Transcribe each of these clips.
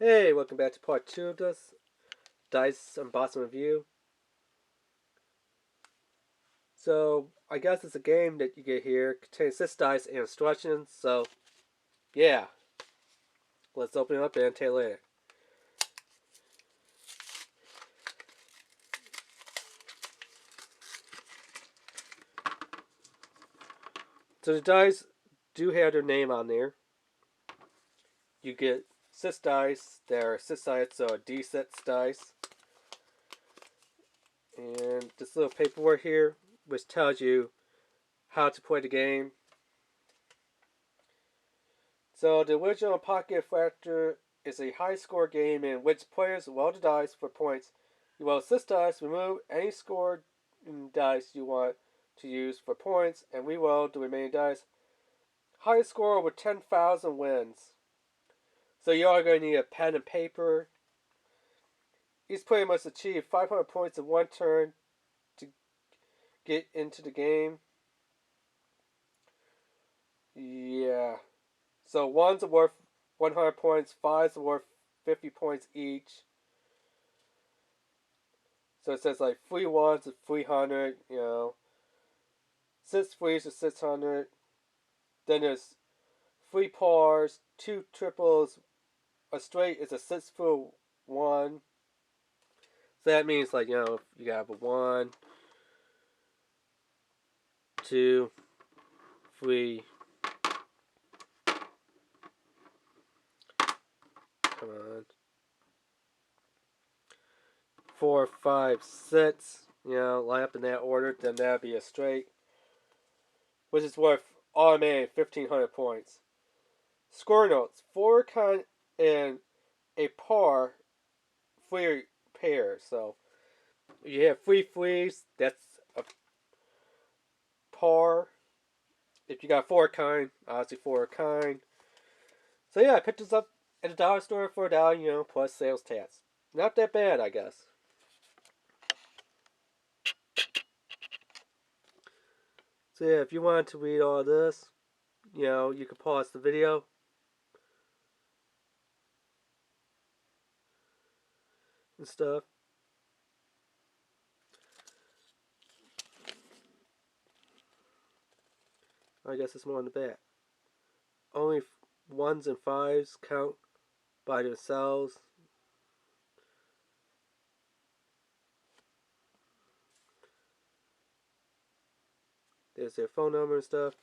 Hey, welcome back to part 2 of this DiCE'S unboxing review. So, I guess it's a game that you get here. Contains 6 dice and instructions. So, yeah. Let's open it up and tell you later. So, the dice do have their name on there. You get 6 dice. There are 6 sides, so DiCE'S dice. And this little paperwork here, which tells you how to play the game. So the original Pocket Fracture is a high-score game in which players roll the dice for points. You roll 6 dice, remove any scored dice you want to use for points, and re-roll the remaining dice. Highest score over 10,000 wins. So you are going to need a pen and paper. Each player must achieve 500 points in one turn to get into the game. Yeah. So ones are worth 100 points, fives are worth 50 points each. So it says like 3 ones is 300, 6 threes is 600. Then there's 3 pars, 2 triples, a straight is a 6 for 1. So that means like, you got a 1, 2, 3. Come on. 4, 5, 6. Line up in that order. Then that'd be a straight, which is worth automatic 1,500 points. Score notes: 4 kind and a par, 3 pairs. So you have 3 threes. That's a par. If you got 4 kind, obviously 4 kind. So yeah, I picked this up at the dollar store for $1, plus sales tax. Not that bad, I guess. So yeah, if you wanted to read all this, you can pause the video. And stuff. I guess it's more on the back. Only 1s and 5s count by themselves. There's their phone number and stuff.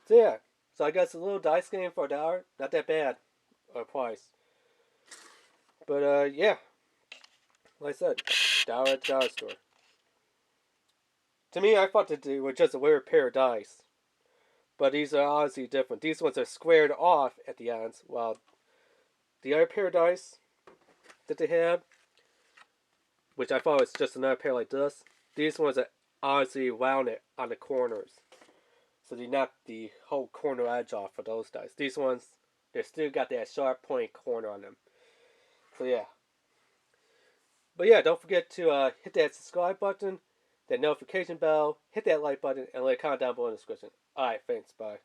So yeah, so I guess a little dice game for $1. Not that bad price. But yeah, like I said, $1 at the dollar store. To me, I thought that they were just a weird pair of dice. But these are obviously different. These ones are squared off at the ends, while the other pair of dice that they have, which I thought was just another pair like this, these ones are obviously rounded on the corners. So they knock the whole corner edge off for those dice. These ones, they still got that sharp point corner on them. So yeah. But yeah, don't forget to hit that subscribe button, that notification bell, hit that like button, and leave a comment down below in the description. Alright, thanks, bye.